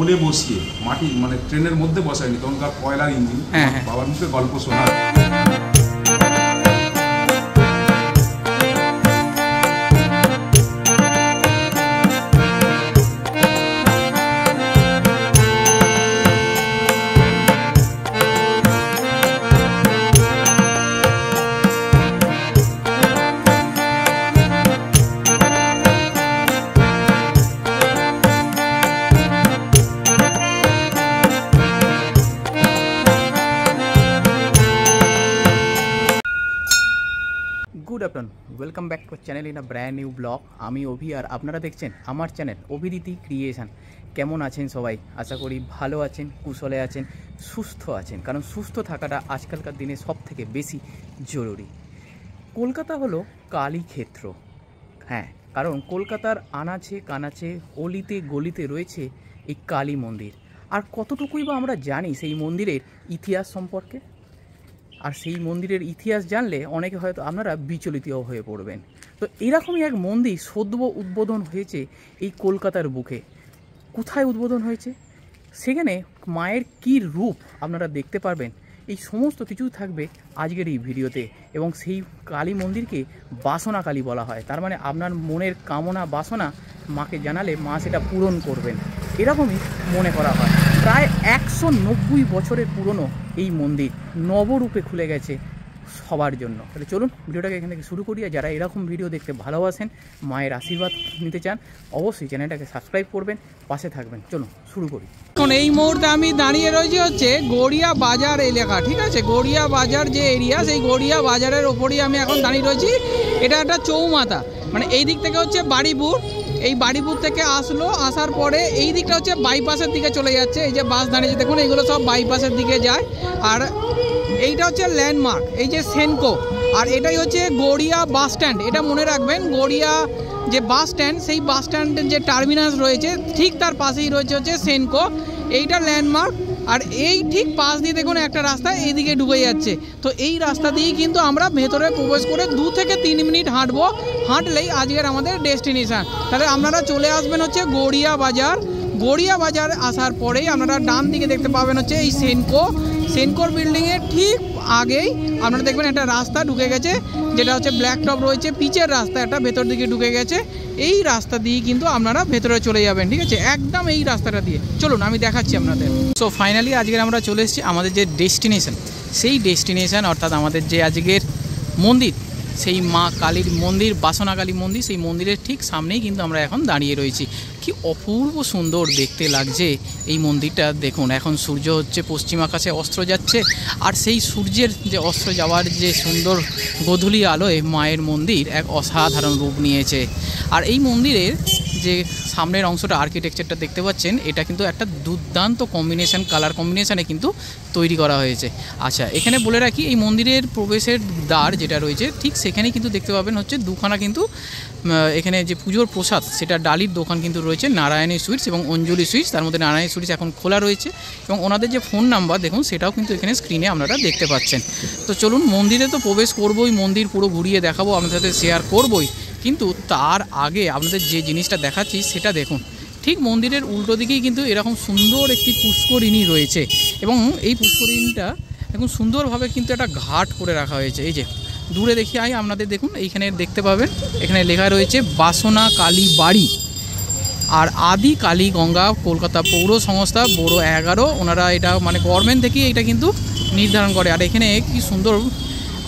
কোলে বসিয়ে মাটি মানে ট্রেনের মধ্যে বসায়নি, তখনকার কয়লার ইঞ্জিন। বাবার মুখে গল্প শোনা। Good afternoon, welcome back to channel in a brand new blog. आमी अभि और आपनारा देखছেন আমার চ্যানেল অভিদিতি ক্রিয়েশন। কেমন আছেন সবাই? আশা করি ভালো আছেন, কুশলে আছেন, সুস্থ আছেন, কারণ সুস্থ থাকাটা আজকালকার দিনে সবথেকে বেশি জরুরি। কলকাতা হলো কালীক্ষেত্র। হ্যাঁ, কারণ কলকাতার আনাচে কানাচে অলিতে গলিতে রয়েছে এই কালী মন্দির। আর কতটুকুই বা আমরা জানি সেই মন্দিরের ইতিহাস সম্পর্কে? আর সেই মন্দিরের ইতিহাস জানলে অনেকে হয়তো আপনারা বিচলিত হয়ে পড়বেন। তো এরকমই এক মন্দির সদ্য উদ্বোধন হয়েছে এই কলকাতার বুকে। কোথায় উদ্বোধন হয়েছে, সেখানে মায়ের কী রূপ আপনারা দেখতে পারবেন, এই সমস্ত কিছু থাকবে আজকের এই ভিডিওতে। এবং সেই কালী মন্দিরকে বাসনা কালী বলা হয়। তার মানে আপনার মনের কামনা বাসনা মাকে জানালে মা সেটা পূরণ করবেন, এরকমই মনে করা হয়। প্রায় 190 বছরের পুরনো এই মন্দির নবরূপে খুলে গেছে সবার জন্য। তাহলে চলুন ভিডিওটাকে এখান থেকে শুরু করি। আর যারা এরকম ভিডিও দেখতে ভালোবাসেন, মায়ের আশীর্বাদ নিতে চান, অবশ্যই চ্যানেলটাকে সাবস্ক্রাইব করবেন, পাশে থাকবেন। চলুন শুরু করি। এখন এই মুহূর্তে আমি দাঁড়িয়ে রয়েছি হচ্ছে গড়িয়া বাজার এলাকা, ঠিক আছে? গড়িয়া বাজার যে এরিয়া, সেই গড়িয়া বাজারের ওপরই আমি এখন দাঁড়িয়ে রয়েছি। এটা একটা চৌমাথা, মানে এই দিক থেকে হচ্ছে বাড়িপুর, এই বাড়িপুর থেকে আসার পরে এই দিকটা হচ্ছে বাইপাসের দিকে চলে যাচ্ছে। এই যে বাস দাঁড়িয়েছে দেখুন, এইগুলো সব বাইপাসের দিকে যায়। আর এইটা হচ্ছে ল্যান্ডমার্ক, এই যে সেনকো। আর এটাই হচ্ছে গড়িয়া বাস স্ট্যান্ড। এটা মনে রাখবেন, গড়িয়া যে বাস স্ট্যান্ড, সেই বাস স্ট্যান্ডের যে টার্মিনাস রয়েছে ঠিক তার পাশেই রয়েছে হচ্ছে সেনকো, এইটা ল্যান্ডমার্ক। আর এই ঠিক পাশ দিয়ে দেখুন একটা রাস্তা এইদিকে ঢুকে যাচ্ছে। তো এই রাস্তা দিয়েই কিন্তু আমরা ভেতরে প্রবেশ করে 2 থেকে 3 মিনিট হাঁটবো। হাঁটলেই আজকের আমাদের ডেস্টিনেশন। তাহলে আপনারা চলে আসবেন হচ্ছে গড়িয়া বাজার। গড়িয়া বাজার আসার পরেই আপনারা ডান দিকে দেখতে পাবেন হচ্ছে এই সেনকোর বিল্ডিংয়ের ঠিক আগেই আপনারা দেখবেন একটা রাস্তা ঢুকে গেছে, যেটা হচ্ছে ব্ল্যাক টপ রয়েছে, পিচের রাস্তা একটা ভেতর দিকে ঢুকে গেছে। এই রাস্তা দিয়ে কিন্তু আপনারা ভেতরে চলে যাবেন, ঠিক আছে? একদম এই রাস্তাটা দিয়ে চলুন, আমি দেখাচ্ছি আপনাদের। সো ফাইনালি আজকে আমরা চলে এসেছি আমাদের যে ডেস্টিনেশন, সেই ডেস্টিনেশন অর্থাৎ আমাদের যে আজকের মন্দির, সেই মা কালীর মন্দির, বাসনা কালী মন্দির, সেই মন্দিরের ঠিক সামনেই কিন্তু আমরা এখন দাঁড়িয়ে রয়েছি। কি অপূর্ব সুন্দর দেখতে লাগছে এই মন্দিরটা। দেখুন, এখন সূর্য হচ্ছে পশ্চিম আকাশে অস্ত যাচ্ছে, আর সেই সূর্যের যে অস্ত যাওয়ার যে সুন্দর গোধূলি আলোয় মায়ের মন্দির এক অসাধারণ রূপ নিয়েছে। আর এই মন্দিরের যে সামনের অংশটা, আর্কিটেকচারটা দেখতে পাচ্ছেন, এটা কিন্তু একটা দুর্দান্ত কম্বিনেশন, কালার কম্বিনেশানে কিন্তু তৈরি করা হয়েছে। আচ্ছা, এখানে বলে রাখি, এই মন্দিরের প্রবেশের দ্বার যেটা রয়েছে ঠিক সেখানে কিন্তু দেখতে পাবেন হচ্ছে দুখানা কিন্তু এখানে যে পুজোর প্রসাদ, সেটা ডালির দোকান কিন্তু রয়েছে, নারায়ণী সুইটস এবং অঞ্জলি সুইটস। তার মধ্যে নারায়ণী সুইটস এখন খোলা রয়েছে, এবং ওনাদের যে ফোন নাম্বার দেখুন সেটাও কিন্তু এখানে স্ক্রিনে আপনারা দেখতে পাচ্ছেন। তো চলুন, মন্দিরে তো প্রবেশ করবোই, মন্দির পুরো ঘুরিয়ে দেখাবো, আপনাদের সাথে শেয়ার করবোই। কিন্তু তার আগে আপনাদের যে জিনিসটা দেখাচ্ছি সেটা দেখুন। ঠিক মন্দিরের উল্টো দিকেই কিন্তু এরকম সুন্দর একটি পুষ্করিণী রয়েছে, এবং এই পুষ্করিণীটা এখন সুন্দরভাবে কিন্তু একটা ঘাট করে রাখা হয়েছে। এই যে দূরে দেখি আপনাদের দেখুন, এইখানে দেখতে পাবেন, এখানে লেখা রয়েছে বাসনা কালী বাড়ি আর আদি কালী গঙ্গা কলকাতা পৌর সংস্থা বড় 11। ওনারা এটা মানে গভর্নমেন্ট থেকেই এটা কিন্তু নির্ধারণ করে। আর এখানে কি সুন্দর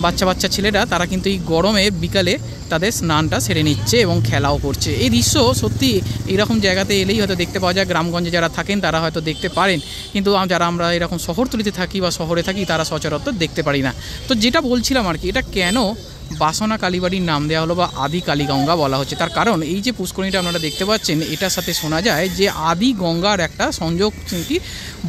বাচ্চা ছেলেরা, তারা কিন্তু এই গরমে বিকালে তাদের স্নানটা সেরে নিচ্ছে এবং খেলাও করছে। এই দৃশ্য সত্যি এইরকম জায়গাতে এলেই হয়তো দেখতে পাওয়া যায়। গ্রামগঞ্জে যারা থাকেন তারা হয়তো দেখতে পারেন, কিন্তু যারা আমরা এরকম শহরতলিতে থাকি বা শহরে থাকি তারা সচরাচর দেখতে পারি না। তো যেটা বলছিলাম আর কি, এটা কেন বাসনা কালীবাড়ির নাম দেওয়া হলো বা আদি কালীগঙ্গা বলা হচ্ছে, তার কারণ এই যে পুষ্করিণীটা আপনারা দেখতে পাচ্ছেন, এটার সাথে শোনা যায় যে আদি গঙ্গার একটা সংযোগ কি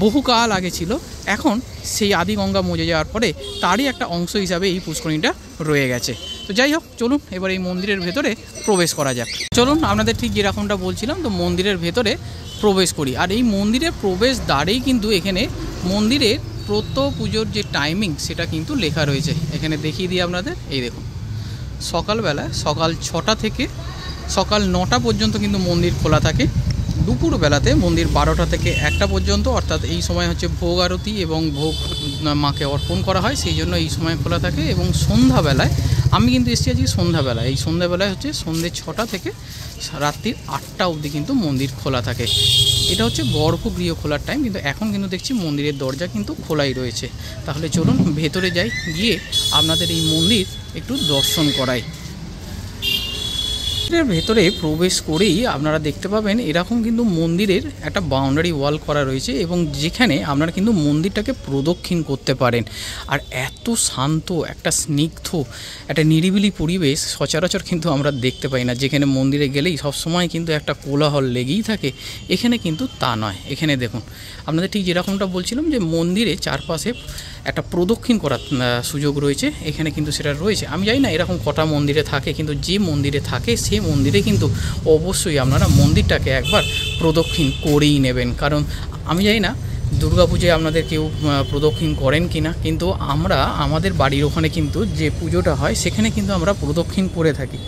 বহুকাল আগে ছিল। এখন সেই আদি গঙ্গা মজে যাওয়ার পরে তারই একটা অংশ হিসাবে এই পুষ্করিণীটা রয়ে গেছে। তো যাই হোক, চলুন এবার এই মন্দিরের ভেতরে প্রবেশ করা যাক। চলুন, আপনাদের ঠিক যেরকমটা বলছিলাম, তো মন্দিরের ভেতরে প্রবেশ করি। আর এই মন্দিরের প্রবেশ দ্বারেই কিন্তু এখানে মন্দিরের প্রত্যহ পুজোর যে টাইমিং সেটা কিন্তু লেখা রয়েছে। এখানে দেখিয়ে দিই আপনাদের, এই দেখুন, সকালবেলা সকাল 6টা থেকে সকাল 9টা পর্যন্ত কিন্তু মন্দির খোলা থাকে। দুপুরবেলাতে মন্দির 12টা থেকে 1টা পর্যন্ত, অর্থাৎ এই সময় হচ্ছে ভোগ আরতি এবং ভোগ মাকে অর্পণ করা হয়, সেই জন্য এই সময় খোলা থাকে। এবং সন্ধ্যাবেলায় আমি কিন্তু এসেছি আজকে সন্ধ্যাবেলায়, এই সন্ধ্যাবেলায় হচ্ছে সন্ধ্যে 6টা থেকে রাত্রির 8টা অবধি কিন্তু মন্দির খোলা থাকে। এটা হচ্ছে গর্ভগৃহ খোলার টাইম, কিন্তু এখন কিন্তু দেখছি মন্দিরের দরজা কিন্তু খোলাই রয়েছে। তাহলে চলুন ভেতরে যাই, গিয়ে আপনাদের এই মন্দির একটু দর্শন করাই। মন্দিরের ভেতরে প্রবেশ করেই আপনারা দেখতে পাবেন এরকম কিন্তু মন্দিরের একটা বাউন্ডারি ওয়াল করা রয়েছে, এবং যেখানে আপনারা কিন্তু মন্দিরটাকে প্রদক্ষিণ করতে পারেন। আর এত শান্ত একটা স্নিগ্ধ একটা নিরিবিলি পরিবেশ সচরাচর কিন্তু আমরা দেখতে পাই না। যেখানে মন্দিরে গেলেই সবসময় কিন্তু একটা কোলাহল লেগেই থাকে, এখানে কিন্তু তা নয়। এখানে দেখুন আপনাদের ঠিক যেরকমটা বলছিলাম যে মন্দিরে চারপাশে একটা প্রদক্ষিণ করার সুযোগ রয়েছে, এখানে কিন্তু সেটা রয়েছে। আমি জানি না এরকম কটা মন্দিরে থাকে, কিন্তু যে মন্দিরে থাকে সেই মন্দিরে কিন্তু অবশ্যই আপনারা মন্দিরটাকে একবার প্রদক্ষিণ করেই নেবেন। কারণ আমি জানি না দুর্গাপূজায় আপনাদের কেউ প্রদক্ষিণ করেন কি না, কিন্তু আমরা আমাদের বাড়ির ওখানে কিন্তু যে পুজোটা হয় সেখানে কিন্তু আমরা প্রদক্ষিণ করে থাকি।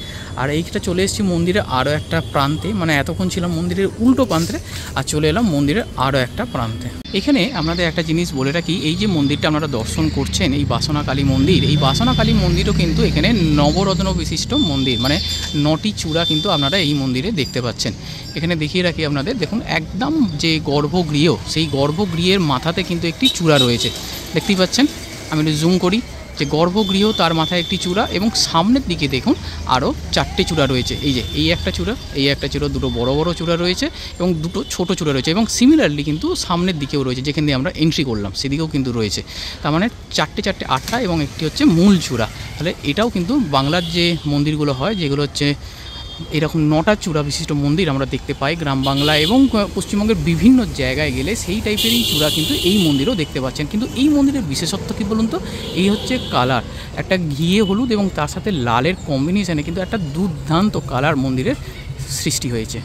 আর এইটা চলে এসেছি মন্দিরের আরও একটা প্রান্তে, মানে এতক্ষণ ছিলাম মন্দিরের উল্টো প্রান্তে, আর চলে এলাম মন্দিরের আরও একটা প্রান্তে। এখানে আপনাদের একটা জিনিস বলে রাখি, এই যে মন্দিরটা আপনারা দর্শন করছেন, এই বাসনা কালী মন্দির, এই বাসনা কালী মন্দিরও কিন্তু এখানে নবরত্ন বিশিষ্ট মন্দির, মানে 9টি চূড়া কিন্তু আপনারা এই মন্দিরে দেখতে পাচ্ছেন। এখানে দেখিয়ে রাখি আপনাদের, দেখুন একদম যে গর্ভগৃহ, সেই গর্ভগৃহের মাথাতে কিন্তু একটি চূড়া রয়েছে, দেখতেই পাচ্ছেন। আমি একটু জুম করি, যে গর্ভগৃহ তার মাথায় একটি চূড়া, এবং সামনের দিকে দেখুন আরও 4টে চূড়া রয়েছে। এই যে এই একটা চূড়া, এই একটা চূড়া, দুটো বড় বড় চূড়া রয়েছে এবং দুটো ছোট চূড়া রয়েছে, এবং সিমিলারলি কিন্তু সামনের দিকেও রয়েছে, যেখান দিয়ে আমরা এন্ট্রি করলাম সেদিকেও কিন্তু রয়েছে। তার মানে 4টে 8টা, এবং একটি হচ্ছে মূল চূড়া। তাহলে এটাও কিন্তু বাংলার যে মন্দিরগুলো হয়, যেগুলো হচ্ছে এরকম 9টা চূড়া বিশিষ্ট মন্দির আমরা দেখতে পাই গ্রাম বাংলা এবং পশ্চিমবঙ্গের বিভিন্ন জায়গায় গেলে, সেই টাইপেরই চূড়া কিন্তু এই মন্দিরেও দেখতে পাচ্ছেন। কিন্তু এই মন্দিরের বিশেষত্ব কী বলুন তো, এই হচ্ছে কালার, একটা ঘিয়ে হলুদ এবং তার সাথে লালের কম্বিনেশানে কিন্তু একটা দুর্দান্ত কালার মন্দিরের সৃষ্টি হয়েছে।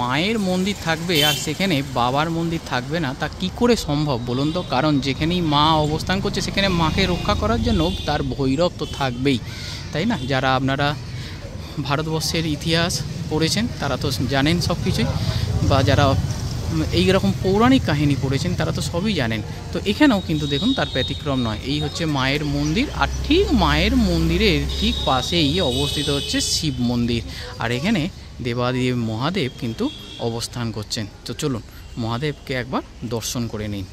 মায়ের মন্দির থাকবে আর সেখানে বাবার মন্দির থাকবে না, তা কি করে সম্ভব বলুন তো? কারণ যেখানেই মা অবস্থান করছে সেখানে মাকে রক্ষা করার জন্য তার ভৈরব তো থাকবেই, তাই না? যারা আপনারা ভারতবর্ষের ইতিহাস পড়েছেন তারা তো জানেন সব কিছুই, বা যারা এইরকম পৌরাণিক কাহিনী পড়েছেন তারা তো সবই জানেন। তো এখানেও কিন্তু দেখুন তার ব্যতিক্রম নয়। এই হচ্ছে মায়ের মন্দির, আর ঠিক মায়ের মন্দিরের ঠিক পাশেই অবস্থিত হচ্ছে শিব মন্দির, আর এখানে দেবাদেব মহাদেব কিন্তু অবস্থান করছেন। তো চলুন মহাদেবকে একবার দর্শন করে নিন।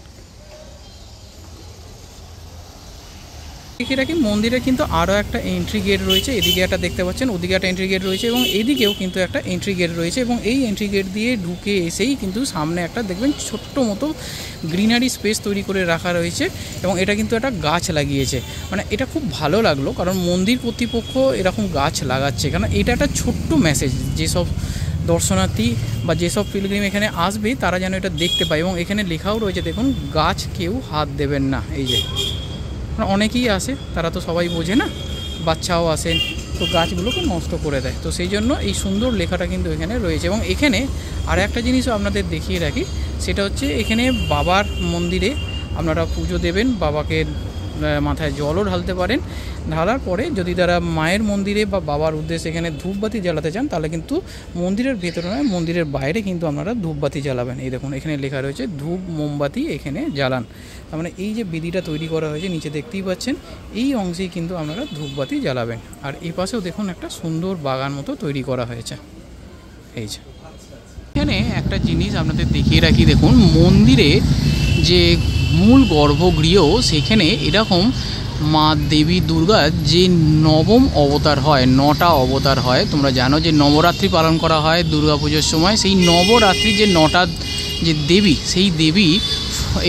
দেখে রাখি মন্দিরে কিন্তু আরও একটা এন্ট্রি গেট রয়েছে, এদিকে একটা দেখতে পাচ্ছেন, ওদিকে একটা এন্ট্রি গেট রয়েছে, এবং এদিকেও কিন্তু একটা এন্ট্রি গেট রয়েছে, এবং এই এন্ট্রি গেট দিয়ে ঢুকে এসেই কিন্তু সামনে একটা দেখবেন ছোট্ট মতো গ্রিনারি স্পেস তৈরি করে রাখা রয়েছে, এবং এটা কিন্তু একটা গাছ লাগিয়েছে। মানে এটা খুব ভালো লাগলো, কারণ মন্দির কর্তৃপক্ষ এরকম গাছ লাগাচ্ছে, কারণ এটা একটা ছোট্ট মেসেজ যেসব দর্শনার্থী বা যেসব পিলগ্রিম এখানে আসবে তারা যেন এটা দেখতে পায়। এবং এখানে লেখাও রয়েছে দেখুন, গাছ কেউ হাত দেবেন না। এই যে অনেকেই আসে, তারা তো সবাই বোঝে না, বাচ্চাও আসে, তো গাছগুলোকে নষ্ট করে দেয়। তো সেই জন্য এই সুন্দর লেখাটা কিন্তু এখানে রয়েছে। এবং এখানে আর একটা জিনিসও আপনাদের দেখিয়ে রাখি, সেটা হচ্ছে এখানে বাবার মন্দিরে আপনারা পুজো দেবেন, বাবাকে মাথায় জলও ঢালতে পারেন। ঢালার পরে যদি তারা মায়ের মন্দিরে বা বাবার উদ্দেশ্যে এখানে ধূপবাতি জ্বালাতে চান, তাহলে কিন্তু মন্দিরের ভেতরে নয়, মন্দিরের বাইরে কিন্তু আপনারা ধূপবাতি জ্বালাবেন। এই দেখুন এখানে লেখা রয়েছে ধূপ মোমবাতি এখানে জ্বালান। তার মানে এই যে বিধিটা তৈরি করা হয়েছে নিচে দেখতেই পাচ্ছেন, এই অংশেই কিন্তু আপনারা ধূপবাতি জ্বালাবেন। আর এই পাশেও দেখুন একটা সুন্দর বাগান মতো তৈরি করা হয়েছে। এই যে এখানে একটা জিনিস আপনাদের দেখিয়ে রাখি, দেখুন মন্দিরে যে মূল গর্ভগৃহ, সেখানে এরকম মা দেবী দুর্গার যে নবম অবতার হয়, 9টা অবতার হয়। তোমরা জানো যে নবরাত্রি পালন করা হয় দুর্গাপুজোর সময়, সেই নবরাত্রি যে 9টা যে দেবী, সেই দেবী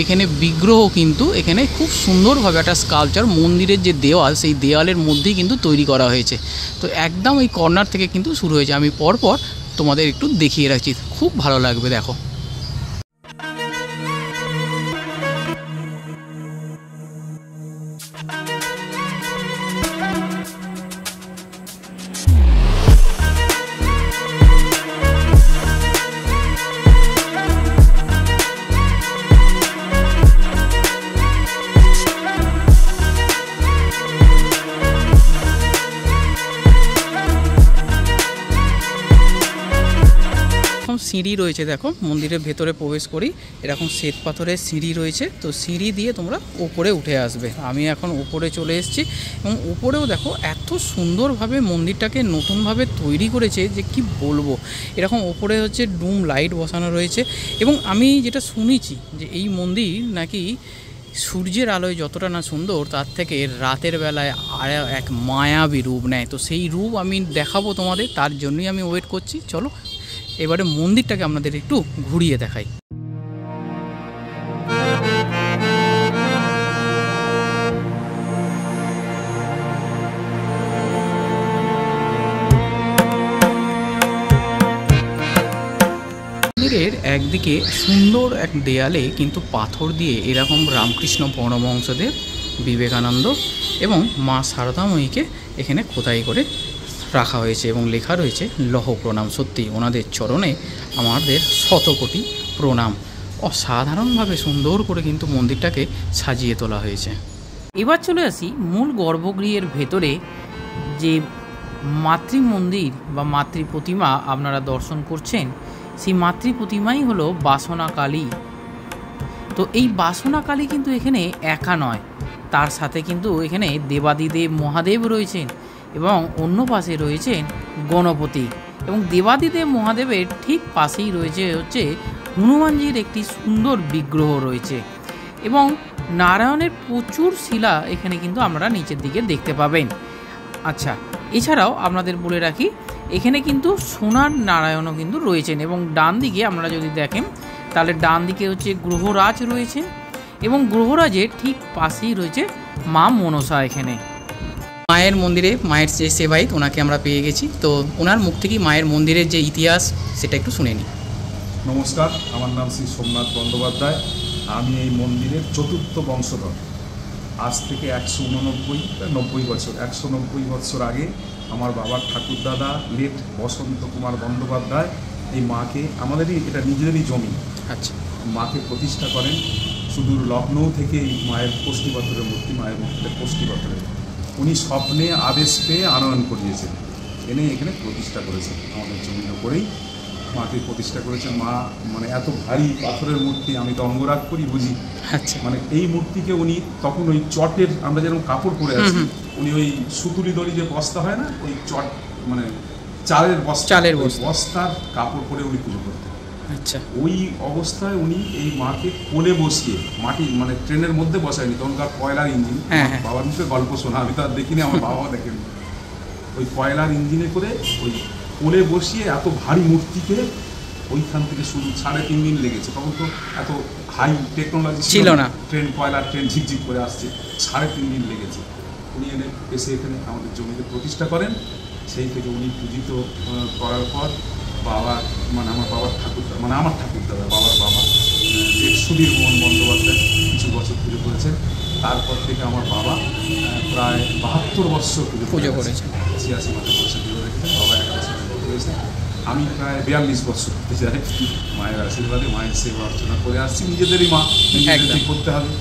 এখানে বিগ্রহ কিন্তু এখানে খুব সুন্দরভাবে একটা স্কাল্পচার মন্দিরের যে দেওয়াল, সেই দেওয়ালের মধ্যেই কিন্তু তৈরি করা হয়েছে। তো একদম এই কর্নার থেকে কিন্তু শুরু হয়েছে। আমি পরপর তোমাদের একটু দেখিয়ে রাখছি, খুব ভালো লাগবে। দেখো সিঁড়ি রয়েছে, দেখো মন্দিরের ভেতরে প্রবেশ করি এরকম শ্বেত পাথরের সিঁড়ি রয়েছে। তো সিঁড়ি দিয়ে তোমরা উপরে উঠে আসবে। আমি এখন উপরে চলে এসেছি এবং উপরেও দেখো এত সুন্দরভাবে মন্দিরটাকে নতুনভাবে তৈরি করেছে যে কি বলবো। এরকম ওপরে হচ্ছে ডুম লাইট বসানো রয়েছে এবং আমি যেটা শুনেছি যে এই মন্দির নাকি সূর্যের আলোয় যতটা না সুন্দর তার থেকে রাতের বেলায় আর এক মায়াবী রূপ নেয়। তো সেই রূপ আমি দেখাবো তোমাদের, তার জন্যই আমি ওয়েট করছি। চলো এবারে মন্দিরটাকে আপনাদের একটু ঘুরিয়ে দেখাই। মন্দিরের একদিকে সুন্দর এক দেয়ালে কিন্তু পাথর দিয়ে এরকম রামকৃষ্ণ পরমহংসদেব, বিবেকানন্দ এবং মা শারদাময়ীকে এখানে খোদাই করে রাখা হয়েছে এবং লেখা রয়েছে লৌহ প্রণাম। সত্যি ওনাদের চরণে আমাদের শতকোটি প্রণাম। অসাধারণভাবে সুন্দর করে কিন্তু মন্দিরটাকে সাজিয়ে তোলা হয়েছে। এবার চলে আসি মূল গর্ভগৃহের ভেতরে। যে মাতৃ মন্দির বা মাতৃ প্রতিমা আপনারা দর্শন করছেন, সেই মাতৃ প্রতিমাই হলো বাসনা কালী। তো এই বাসনা কালী কিন্তু এখানে একা নয়, তার সাথে কিন্তু এখানে দেবাদিদেব মহাদেব রয়েছেন এবং অন্য পাশে রয়েছেন গণপতি এবং দেবাদিদেব মহাদেবের ঠিক পাশেই রয়েছে হচ্ছে হনুমানজির একটি সুন্দর বিগ্রহ রয়েছে এবং নারায়ণের প্রচুর শিলা এখানে কিন্তু আপনারা নিচের দিকে দেখতে পাবেন। আচ্ছা, এছাড়াও আপনাদের বলে রাখি এখানে কিন্তু সোনার নারায়ণও কিন্তু রয়েছেন এবং ডান দিকে আপনারা যদি দেখেন তাহলে ডান দিকে হচ্ছে গ্রহরাজ রয়েছে এবং গ্রহরাজের ঠিক পাশেই রয়েছে মা মনসা। এখানে মায়ের মন্দিরে মায়ের যে সেবায়িত ওনাকে আমরা পেয়ে গেছি, তো ওনার মুখ থেকেই মায়ের মন্দিরের যে ইতিহাস সেটা একটু শুনে নিই। নমস্কার, আমার নাম শ্রী সোমনাথ বন্দ্যোপাধ্যায়। আমি এই মন্দিরের চতুর্থ বংশধর। আজ থেকে 190 বছর আগে আমার বাবার ঠাকুরদাদা লেট বসন্ত কুমার বন্দ্যোপাধ্যায় এই মাকে, আমাদেরই এটা নিজেদেরই জমি, আচ্ছা, মাকে প্রতিষ্ঠা করেন। সুদূর লখনৌ থেকে এই মায়ের কোষ্ঠীপাথরের মূর্তি, মায়ের মূর্তিটা কোষ্ঠীপাথরের, উনি স্বপ্নে আদেশ পেয়ে আনয়ন করিয়েছেন, এনে এখানে প্রতিষ্ঠা করেছেন। আমাদের জমির ওপরেই মাকে প্রতিষ্ঠা করেছেন। মা মানে এত ভারী পাথরের মূর্তি, আমি তো অঙ্গরাগ করি বুঝি। আচ্ছা, মানে এই মূর্তিকে উনি তখন ওই চটের, আমরা যেরকম কাপড় পরে আছি, উনি ওই সুতুলি দড়ি যে বস্তা হয় না, ওই চট মানে চালের বস্তার কাপড় পরে উনি পুজো করতেন। আচ্ছা, ওই অবস্থায় উনি এই মাকে কোলে বসিয়ে, মাটি মানে ট্রেনের মধ্যে বসায়নি, তখনকার কয়লার ইঞ্জিন, বাবার মুখে গল্প শোনা, আমি তো আর দেখিনি, আমার বাবাও দেখেনি। ওই কয়লার ইঞ্জিনে করে ওই কোলে বসিয়ে এত ভারী মূর্তিকে ওইখান থেকে শুরু 3.5 দিন লেগেছে। তখন তো এত হাই টেকনোলজি ছিল না, কয়লার ট্রেন ঝিকঝিক করে আসছে, 3.5 দিন লেগেছে। উনি এসে এখানে আমাদের জমিতে প্রতিষ্ঠা করেন। সেই থেকে উনি পূজিত করার পর বাবা মানে আমার বাবার ঠাকুরদাদা, মানে আমার ঠাকুরদাদা বাবার বাবা যে সুধীর মোহন বন্দ্যোপাধ্যায় কিছু বছর পুজো করেছেন। তারপর থেকে আমার বাবা প্রায় 72 বছর পুজো করেছেন। 86 বছর পুজো রেখেছেন, বাবা 1 বছর করেছেন। আমি প্রায় 42 বছর হতে যাই মায়ের আশীর্বাদে, মায়ের সেবা অর্চনা করে আসছি। নিজেদেরই মা, নিজেদেরই করতে হবে।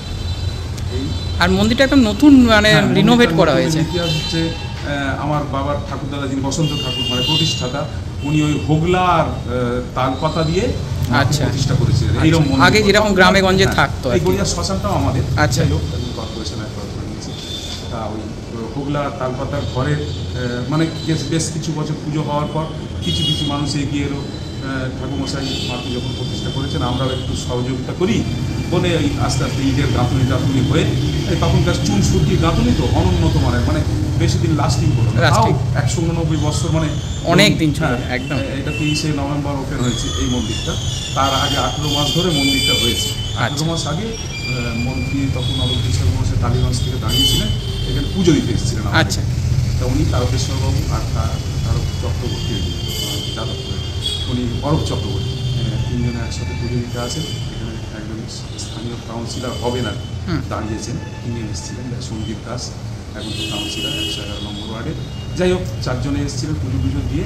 আর মন্দিরটা একদম নতুন মানে রিনোভেট করা হয়েছে। ইতিহাস হচ্ছে আমার বাবার ঠাকুরদাদা যিনি বসন্ত ঠাকুর মানে প্রতিষ্ঠাতা, উনি ওই হোগলার তালপাতা দিয়ে প্রতিষ্ঠা করেছিলেন। এইরকম আগে যেরকম গ্রামে গঞ্জে থাকতো, এই গড়িয়া শ্মশানটাও আমাদের। আচ্ছা, কর্পোরেশন নিয়েছে। তা ওই হোগলা তালপাতার ঘরের মানে বেশ কিছু বছর পুজো হওয়ার পর কিছু কিছু মানুষ এগিয়ে এলো, ঠাকুরমশাই মাকে যখন প্রতিষ্ঠা করেছেন আমরাও একটু সহযোগিতা করি বলে ওই আস্তে আস্তে ইটের গাঁথুনি টাথুনি হয়ে তখনকার চুন সুতির গাঁথুনি তো অনুন্নত মানের, মানে বেশি দিন লাস্টিং করলো না। তাও 189 বছর, মানে অনেক দিন ছিল একদম। এটা 23শে নভেম্বর ওপেন হয়েছে এই মন্দিরটা। তার আগে 18 মাস ধরে মন্দিরটা হয়েছে। 18 মাস আগে মন্ত্রী তখন অলোকেশ্বর মহাশয় টালিগঞ্জ থেকে দাঁড়িয়েছিলেন, এখানে পুজো দিতে এসেছিলেন। আচ্ছা, তা উনি তারকেশ্বরবাবু আর তারক চক্রবর্তী যাদবপুরের, উনি অরূপ চক্রবর্তী, 3 জনে একসাথে পুজো দিতে আসেন। এখানে একজন স্থানীয় কাউন্সিলর হবেন আর দাঁড়িয়েছেন, তিনি এসেছিলেন সঞ্জীব দাস, এখন তো কাউন্সিলর 111 নম্বর ওয়ার্ডে। যাই হোক, 4 জনে এসেছিলেন, পুজো দিয়ে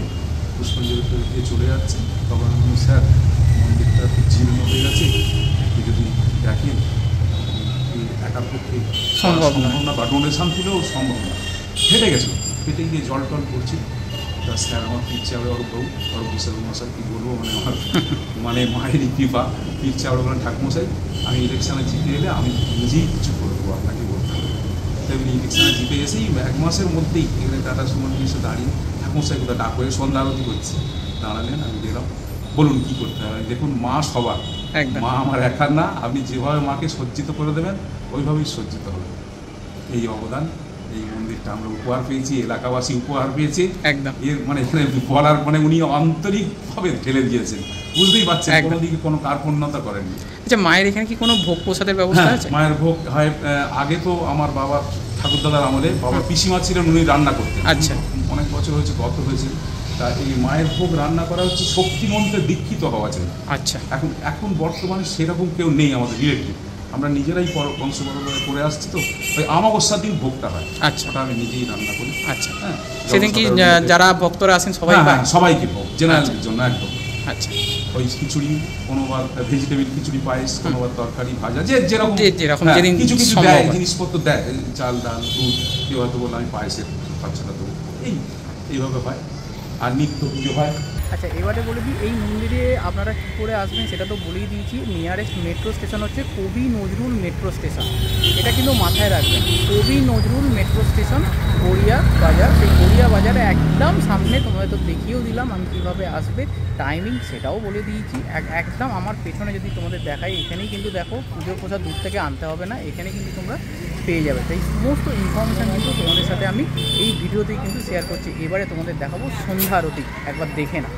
পুষ্পাঞ্জলি দিয়ে চলে যাচ্ছে। তখন আমি, স্যার মন্দিরটা জীর্ণ হয়ে গেছে, একটু যদি দেখেন, একার পক্ষে সম্ভব না বা ডোনেশন তুলেও সম্ভব না, ফেটে গেছে, ফেটে গিয়ে জল টল পড়ছে। তা স্যার আমার পীর চাওড়া ওর বিশাল মশাই কী বলবো, মানে আমার মানে মায়েরই কৃপা, পীর চাওড়া বলেন ঠাকুমশাই আমি ইলেকশানে জিতে এলে আমি নিজেই কিছু করে দেবো, আপনাকে বলতে হবে। তেমনি ইলেকশানে জিতে এসেই 1 মাসের মধ্যেই এখানে টাটা সুমন এসে দাঁড়িয়ে ঠাকুমশাই কোথাও ডাক হয়ে সন্ধ্যা আরতি করছে, দাঁড়ালেন, আমি গেলাম, বলুন কী করতে হবে। দেখুন মা সবার, মা আমার একার না, আপনি যেভাবে মাকে সজ্জিত করে দেবেন ওইভাবেই সজ্জিত হবে। এই অবদান, এই মন্দিরটা আমরা উপহার পেয়েছি, এলাকাবাসী উপহার পেয়েছে একদম। এর মানে এখানে বলার মানে উনি আন্তরিকভাবে ঢেলে দিয়েছেন, বুঝতেই পারছেন, কোনো দিকে কোনো কার্পণ্যতা করেননি। আচ্ছা, মায়ের এখানে কি কোনো ভোগ প্রসাদের ব্যবস্থা আছে? মায়ের ভোগ হয়, আগে তো আমার বাবার ঠাকুরদাদার আমলে বাবার পিসিমা ছিলেন, উনি রান্না করতেন। আচ্ছা, অনেক বছর হয়েছে, গত হয়েছে। তা এই মায়ের ভোগ রান্না করা হচ্ছে শক্তি মন্ত্রে দীক্ষিত হওয়া যায়। আচ্ছা, এখন বর্তমানে সেরকম কেউ নেই আমাদের রিলেটিভ, আমরা নিজেরাই বংশপরম্পরা করে আসছি, তো ওই অমাবস্যার দিন ভোগটা হয়। আচ্ছা, ওটা আমি নিজেই রান্না করি। আচ্ছা, হ্যাঁ, সেদিন কি যারা ভক্তরা আসেন সবাই? হ্যাঁ, সবাইকে ভোগ, জেনারেলের জন্য একদম। আচ্ছা, ওই খিচুড়ি, কোনোবার ভেজিটেবিল খিচুড়ি পায়েস, কোনোবার তরকারি ভাজা, যেরকম কিছু কিছু দেয়, জিনিসপত্র দেয়, চাল ডাল দুধ, কেউ হয়তো বললো আমি পায়েসের খরচাটা দেবো, এইভাবে হয়। আর নিত্য পুজো হয়। আচ্ছা, এবারে বলে দিই এই মন্দিরে আপনারা কী করে আসবেন সেটা তো বলেই দিয়েছি। নিয়ারেস্ট মেট্রো স্টেশন হচ্ছে কবি নজরুল মেট্রো স্টেশন, এটা কিন্তু মাথায় রাখবেন। কবি নজরুল মেট্রো স্টেশন, গড়িয়া বাজার। সেই গড়িয়া বাজারে একদম সামনে, তোমাদের তো দেখিয়েও দিলাম আমি কীভাবে আসবে, টাইমিং সেটাও বলে দিয়েছি। একদম আমার পেছনে যদি তোমাদের দেখাই, এখানেই কিন্তু দেখো পুজোর প্রসাদ দূর থেকে আনতে হবে না, এখানে কিন্তু তোমরা পেয়ে যাবে। তাই সমস্ত ইনফরমেশান কিন্তু তোমাদের সাথে আমি এই ভিডিওতেই কিন্তু শেয়ার করছি। এবারে তোমাদের দেখাবো সন্ধ্যা আরতি, একবার দেখে না।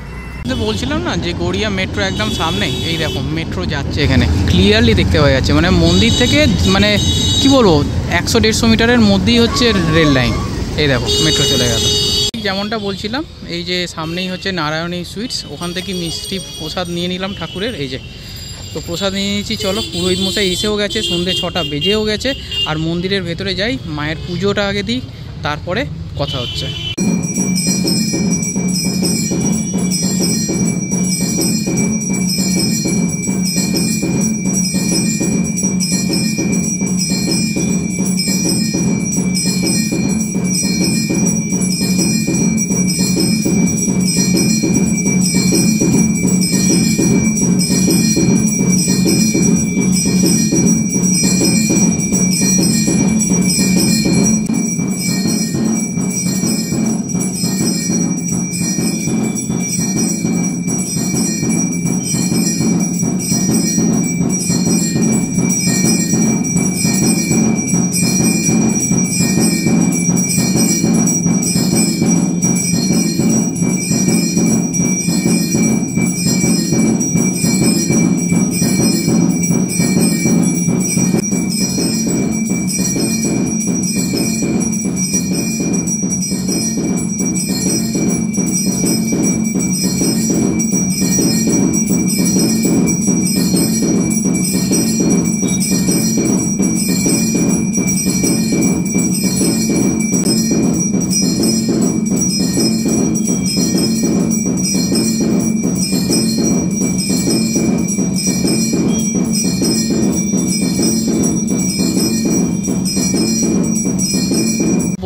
বলছিলাম না যে গড়িয়া মেট্রো একদম সামনে, এই দেখো মেট্রো যাচ্ছে, এখানে ক্লিয়ারলি দেখতে পাওয়া যাচ্ছে। মানে মন্দির থেকে মানে কি বলবো 100-150 মিটারের মধ্যেই হচ্ছে রেল লাইন। এই দেখো মেট্রো চলে গেল। যেমনটা বলছিলাম, এই যে সামনেই হচ্ছে নারায়ণী সুইটস, ওখান থেকে মিষ্টি প্রসাদ নিয়ে নিলাম ঠাকুরের। এই যে তো প্রসাদ নিয়ে নিয়েছি, চলো পুরোহিত মশাই এসেও গেছে, সন্ধ্যে 6টা বেজেও গেছে। আর মন্দিরের ভেতরে যাই, মায়ের পুজোটা আগে দিই, তারপরে কথা হচ্ছে।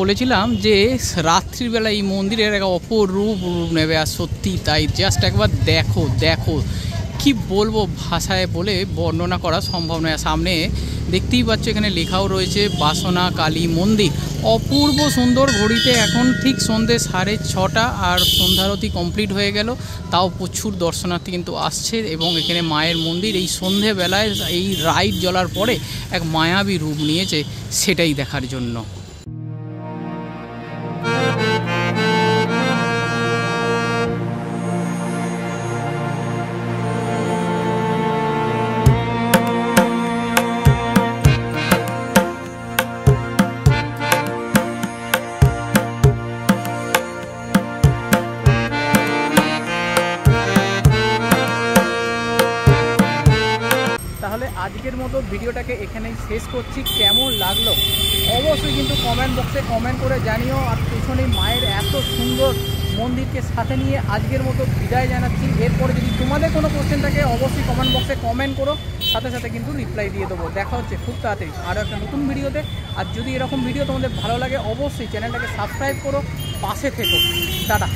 বলেছিলাম যে রাত্রিবেলা এই মন্দিরের এক অপরূপ রূপ নেবে, আর সত্যি তাই। জাস্ট একবার দেখো দেখো, কি বলবো, ভাষায় বলে বর্ণনা করা সম্ভব নয়। সামনে দেখতেই পাচ্ছ এখানে লেখাও রয়েছে বাসনা কালী মন্দির, অপূর্ব সুন্দর। ঘড়িতে এখন ঠিক সন্ধ্যে 6:30 আর সন্ধ্যারতি কমপ্লিট হয়ে গেল, তাও প্রচুর দর্শনার্থী কিন্তু আসছে। এবং এখানে মায়ের মন্দির এই সন্ধেবেলায় এই লাইট জ্বলার পরে এক মায়াবী রূপ নিয়েছে, সেটাই দেখার জন্য। তাহলে আজকের মতো ভিডিওটাকে এখানেই শেষ করছি। কেমন লাগলো অবশ্যই কিন্তু কমেন্ট বক্সে কমেন্ট করে জানিও। আর পেছনে মায়ের এত সুন্দর মন্দিরকে সাথে নিয়ে আজকের মতো বিদায় জানাচ্ছি। এরপরে যদি তোমাদের কোনো কোশ্চেন থাকে অবশ্যই কমেন্ট বক্সে কমেন্ট করো, সাথে সাথে কিন্তু রিপ্লাই দিয়ে দেবো। দেখা হচ্ছে খুব তাড়াতাড়ি আরও একটা নতুন ভিডিওতে। আর যদি এরকম ভিডিও তোমাদের ভালো লাগে অবশ্যই চ্যানেলটাকে সাবস্ক্রাইব করো, পাশে থেকো। টাটা।